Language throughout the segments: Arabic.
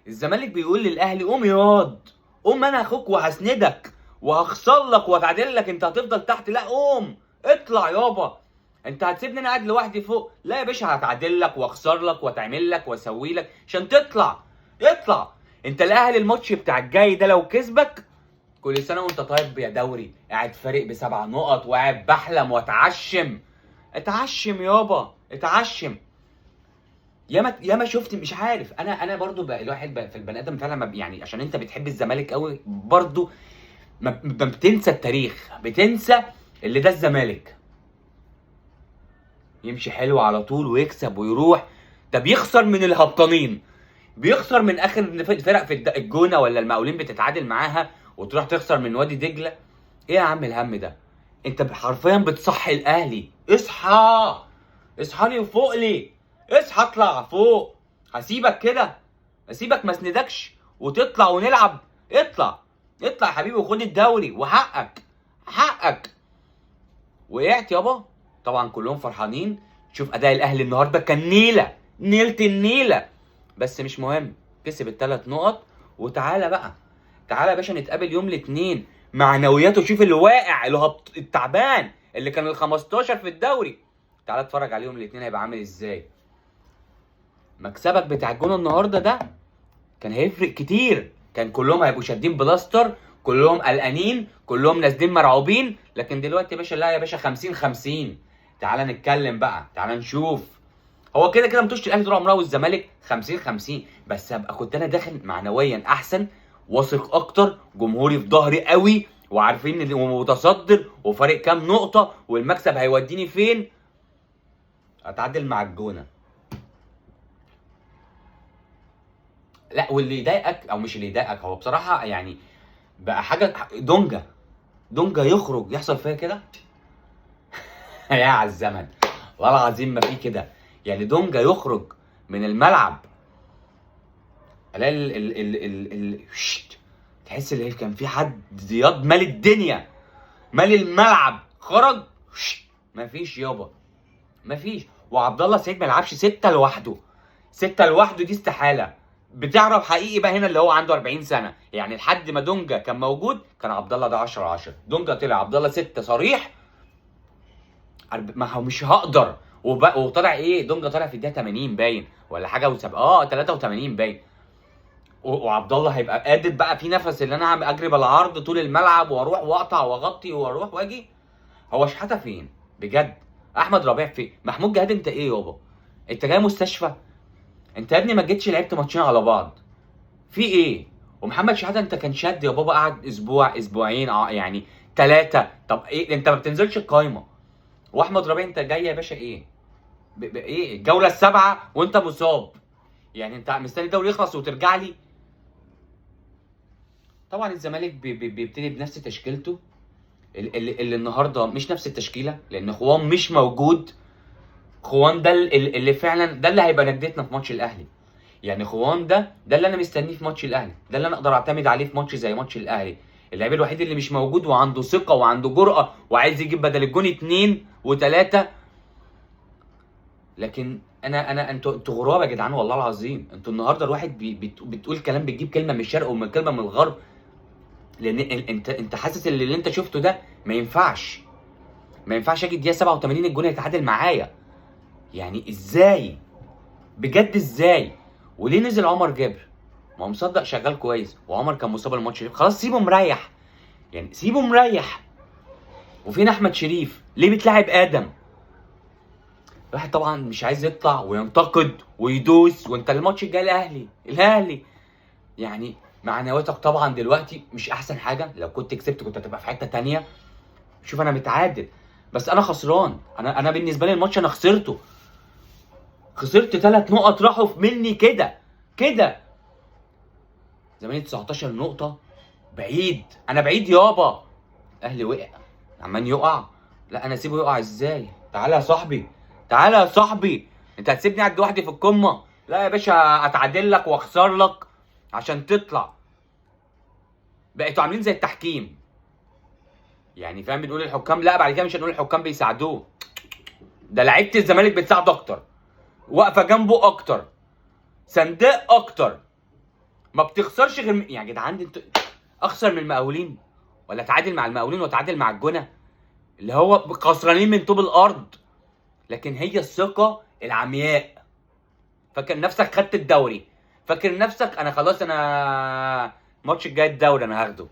الزمالك بيقول للاهلي قوم ياض، قوم انا اخوك وهسندك وهخسر لك واتعادل لك، انت هتفضل تحت، لا قوم اطلع يابا، انت هتسيبني انا قاعد لوحدي فوق؟ لا يا باشا، هتعادل لك واخسر لك واتعمل لك واسوي لك عشان تطلع. اطلع. انت الاهلي الماتش بتاع الجاي ده لو كسبك، كل سنه وانت طيب يا دوري، قاعد فارق ب7 نقط وقاعد بحلم واتعشم. اتعشم يابا اتعشم. ياما شفت، مش عارف، انا برضو بقى الواحد بقى في البني ادم فعلا يعني عشان انت بتحب الزمالك قوي برضو، ما بتنسى التاريخ، بتنسى اللي ده الزمالك يمشي حلو على طول ويكسب ويروح. ده بيخسر من الهبطانين، بيخسر من اخر فرق في الجونه ولا المقاولين بتتعادل معاها، وتروح تخسر من وادي دجله. ايه يا عم الهم ده؟ انت حرفيا بتصحي الاهلي. اصحى، اصحى لي وفوق لي، اصحى اطلع فوق. هسيبك كده؟ هسيبك ما اسندكش وتطلع ونلعب؟ اطلع، اطلع يا حبيبي وخد الدوري وحقك، حقك. وقعت يابا. طبعا كلهم فرحانين. شوف اداء الاهلي النهارده كان نيله، نيله النيله. بس مش مهم، كسب ال3 نقط. وتعالى بقى، تعالى يا باشا نتقابل يوم الاثنين. معنوياته شوف اللي واقع، اللي التعبان، اللي كان ال15 في الدوري، تعالى اتفرج عليه يوم الاثنين هيبقى عامل ازاي. مكسبك بتاع الجون النهارده ده كان هيفرق كتير، كان كلهم هيبقوا شادين بلاستر، كلهم قلقانين، كلهم نازلين مرعوبين. لكن دلوقتي يا باشا لا يا باشا، 50-50. تعالى نتكلم بقى، تعالى نشوف. هو كده كده ماتش الاهلي طول عمرها والزمالك 50-50، بس هبقى كنت انا داخل معنويا احسن، واثق اكتر، جمهوري في ظهري قوي، وعارفين ان متصدر وفارق كام نقطه والمكسب هيوديني فين. اتعادل مع الجونه. لا، واللي يضايقك او مش اللي يضايقك، هو بصراحه يعني بقى حاجه دونجا يخرج يحصل فيها كده. يا على الزمن، والله العظيم ما في كده. يعني دونجا يخرج من الملعب، الاقي تحس ان كان في حد زياد مال الدنيا، مال الملعب، خرج. ما فيش يابا، ما فيش. وعبد الله السعيد ما يلعبش 6 لوحده، 6 لوحده دي استحاله. بتعرف حقيقي بقى هنا اللي هو عنده 40 سنه، يعني لحد ما دونجا كان موجود كان عبد الله ده 10-10. دونجا طلع عبد الله 6 صريح، ما هو مش هقدر. وطلع ايه؟ دونجا طلع في الدقيقه 80 باين ولا حاجه 83 باين. وعبد الله هيبقى قادر بقى في نفس اللي انا اجري بالعرض طول الملعب واروح واقطع واغطي واروح واجي. هو شحاته فين بجد؟ احمد ربيع فين؟ محمود جهاد انت ايه يابا؟ انت جاي مستشفى؟ انت يا ابني ما جيتش لعبت ماتشين على بعض، في ايه؟ ومحمد شحاته انت كان شاد يا بابا، قعد اسبوع اسبوعين يعني 3. طب ايه انت ما بتنزلش القايمه؟ واحمد ربيع انت جاي يا باشا ايه؟ ايه الجوله ال7 وانت مصاب؟ يعني انت مستني الدوري يخلص وترجع لي؟ طبعا الزمالك بيبتدي بنفس تشكيلته، اللي النهارده مش نفس التشكيله لان خوان مش موجود. خوان ده اللي فعلا ده اللي هيبقى نجدتنا في ماتش الاهلي. يعني خوان ده اللي انا مستنيه في ماتش الاهلي، ده اللي انا اقدر اعتمد عليه في ماتش زي ماتش الاهلي. اللعيب الوحيد اللي مش موجود وعنده ثقه وعنده جرأه وعايز يجيب بدل الجون 2 و3. لكن انتوا غراب يا جدعان، والله العظيم. انتوا النهارده الواحد بتقول كلام، بتجيب كلمه من الشرق ومن كلمه من الغرب، لان انت حاسس ان اللي انت شفته ده ما ينفعش. ما ينفعش اجي الدقيقه 87 الجون يتعادل معايا. يعني ازاي؟ بجد ازاي؟ وليه نزل عمر جابر؟ ما هو مصدق شغال كويس، وعمر كان مصاب الماتش اللي خلاص سيبه مريح، يعني سيبه مريح. وفين احمد شريف؟ ليه بتلاعب ادم؟ الواحد طبعا مش عايز يطلع وينتقد ويدوس، وانت الماتش الجاي الاهلي يعني معنوياتك طبعا دلوقتي مش احسن حاجه. لو كنت كسبت كنت هتبقى في حته تانية. شوف انا متعادل بس انا خسران. انا بالنسبه لي الماتش انا خسرته، خسرت 3 نقط راحوا مني كده. زماني 19 نقطه بعيد، انا بعيد يابا. اهلي وقع، عمال يقع. لا انا اسيبه يقع ازاي؟ تعالى يا صاحبي، تعالى يا صاحبي. انت هتسيبني قاعد لوحدي في القمه؟ لا يا باشا، اتعادل لك واخسر لك عشان تطلع. بقيتوا عاملين زي التحكيم، يعني فاهم؟ بنقول الحكام لا، بعد كده مش هنقول الحكام بيساعدوه. ده لعيبه الزمالك بتساعده اكتر، واقفه جنبه اكتر، سنداء اكتر. ما بتخسرش غير يا جدعان انتوا اخسر من المقاولين ولا اتعادل مع المقاولين واتعادل مع الجونه اللي هو خسرانين من طوب الارض. لكن هي الثقه العمياء، فاكر نفسك خدت الدوري، فاكر نفسك انا خلاص، انا الماتش الجاي الدوري انا هاخده.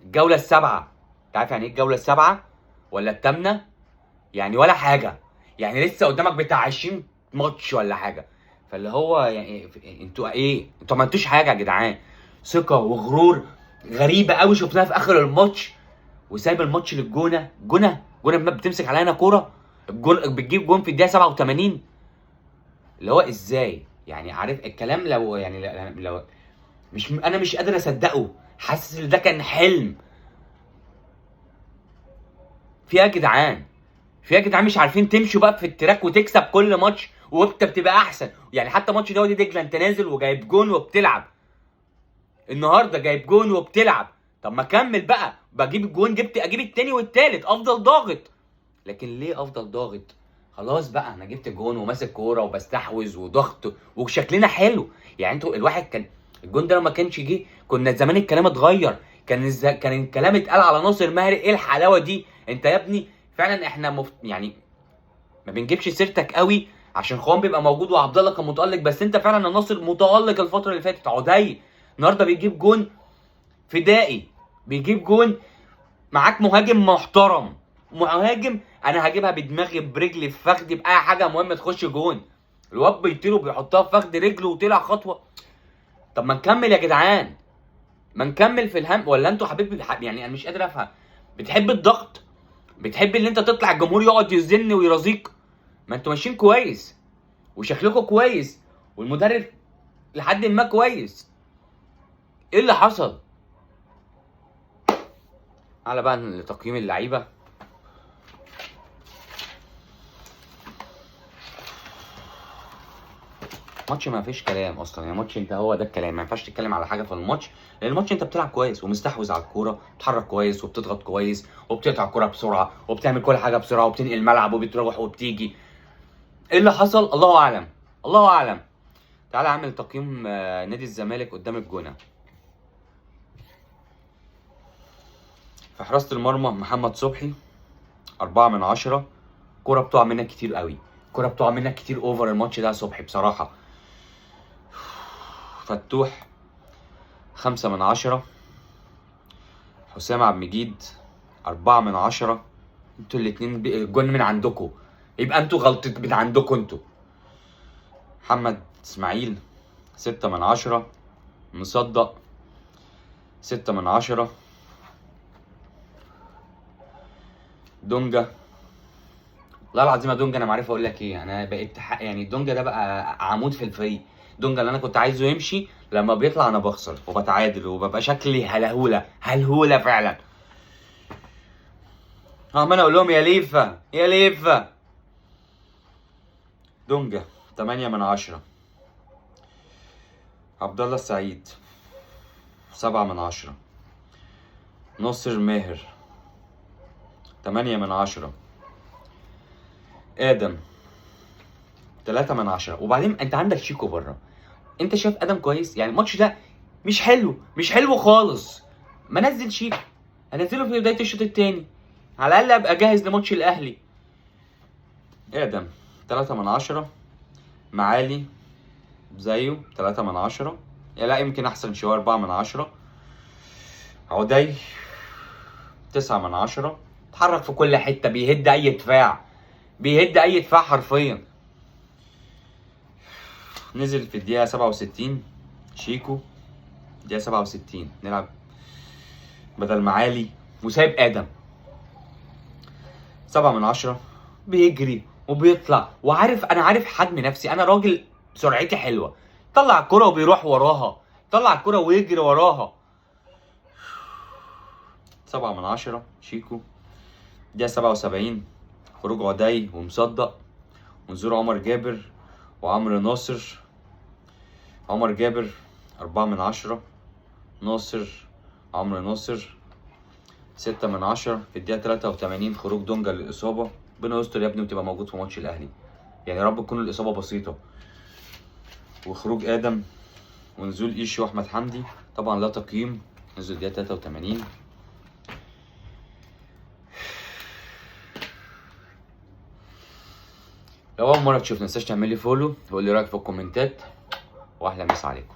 الجوله السابعه، انت عارف يعني ايه الجوله السابعه ولا الثامنه؟ يعني ولا حاجه، يعني لسه قدامك بتاع 20 ماتش ولا حاجه. فاللي هو يعني انتوا ايه؟ انتوا ما عملتوش حاجه يا جدعان. ثقه وغرور غريبه قوي شفناها في اخر الماتش، وسايب الماتش للجونه. جونه بتمسك علينا كوره، الجون بتجيب جون في الدقيقه 87. اللي هو ازاي يعني؟ عارف الكلام لو يعني لو مش انا مش قادر اصدقه، حاسس ان ده كان حلم. في ايه يا جدعان؟ في ايه يا جدعان؟ مش عارفين تمشوا بقى في التراك وتكسب كل ماتش وانت بتبقى احسن. يعني حتى ماتش وادي دجله انت نازل وجايب جون وبتلعب، النهارده جايب جون وبتلعب. طب ما كمل بقى، بجيب الجون، اجيب التاني والتالت، افضل ضاغط. لكن ليه افضل ضاغط؟ خلاص بقى انا جبت جون وماسك كوره وبستحوذ وضغط وشكلنا حلو. يعني انتوا الواحد كان الجون ده لو ما كانش جه كنا زمان الكلام اتغير. كان الكلام اتقال على ناصر ماهر ايه الحلاوه دي. انت يا ابني فعلا احنا يعني ما بنجيبش سيرتك قوي عشان خوان بيبقى موجود وعبد الله كان متالق، بس انت فعلا يا ناصر متالق الفتره اللي فاتت. عدي النهارده بيجيب جون فدائي، بيجيب جون، معاك مهاجم محترم، مهاجم انا هجيبها بدماغي برجلي في فخدي باي حاجه، مهم تخش جون. الواد بيطير وبيحطها في فخد رجله وطلع خطوه. طب ما نكمل يا جدعان، ما نكمل في الهم. ولا انتوا حبيبي يعني انا مش قادر افهم، بتحب الضغط؟ بتحب ان انت تطلع الجمهور يقعد يزن ويرازيك؟ ما انتوا ماشيين كويس وشكلكم كويس والمدرب لحد ما كويس، ايه اللي حصل؟ على بقى لتقييم اللعيبه. ماتش ما فيش كلام اصلا، يعني ماتش انت هو ده الكلام، ما ينفعش تتكلم على حاجه في الماتش، لان الماتش انت بتلعب كويس ومستحوذ على الكوره، بتتحرك كويس وبتضغط كويس وبتقطع الكوره بسرعه وبتعمل كل حاجه بسرعه وبتنقل الملعب وبتروح وبتيجي. ايه اللي حصل؟ الله اعلم، الله اعلم. تعالى اعمل تقييم نادي الزمالك قدام الجونه. في حراسه المرمى محمد صبحي 4/10. كوره بتقع منك كتير قوي، كوره بتقع منك كتير اوفر الماتش ده يا صبحي بصراحه. فتوح 5/10. حسام عبد المجيد 4/10. انتوا الاتنين الجون من عندكم، يبقى انتوا غلطت من عندكم انتوا. محمد اسماعيل 6/10. مصدق 6/10. دونجا، والله العظيم يا دونجا انا ما عارف اقول لك ايه. انا بقيت يعني دونجا ده بقى عمود في الفريق. دونجا اللي انا كنت عايزه يمشي لما بيطلع انا بخسر وبتعادل وببقى شكلي هلهوله فعلا. عمال اقول لهم يا ليفا يا ليفا. دونجا 8/10. عبد الله السعيد 7/10. ناصر ماهر 8/10. ادم 3/10. وبعدين انت عندك شيكو بره، انت شايف ادم كويس؟ يعني الماتش ده مش حلو، مش حلو خالص. ما نزل شيكو، هنزله في بدايه الشوط الثاني على الاقل ابقى جاهز لماتش الاهلي. ادم 3/10. معالي زيه 3/10، يا لا يمكن احسن شويه 4/10. عدي 9/10. اتحرك في كل حته، بيهد اي دفاع، بيهد اي دفاع حرفيا. نزل في الدقيقه 67 شيكو، الدقيقه 67 نلعب بدل معالي وسايب ادم. 7/10. بيجري وبيطلع وعارف، انا عارف حجم نفسي، انا راجل سرعتي حلوه. طلع الكرة وبيروح وراها، طلع الكرة ويجري وراها. 7/10 شيكو. دقيقة 77 خروج عدي ومصدق ونزور عمر جابر وعمرو ناصر. عمر جابر 4/10. ناصر عمرو ناصر 6/10. في الدقيقة 83 خروج دونجا للإصابة. ربنا يستر يا ابني وتبقى موجود في ماتش الأهلي، يعني يا رب تكون الإصابة بسيطة. وخروج آدم ونزول ايشو احمد حمدي طبعا لا تقييم، نزل دقيقه 83. لو اول مره تشوف متنساش تعمل لي فولو وقول لي رايك في الكومنتات، واحلى مسا عليكم.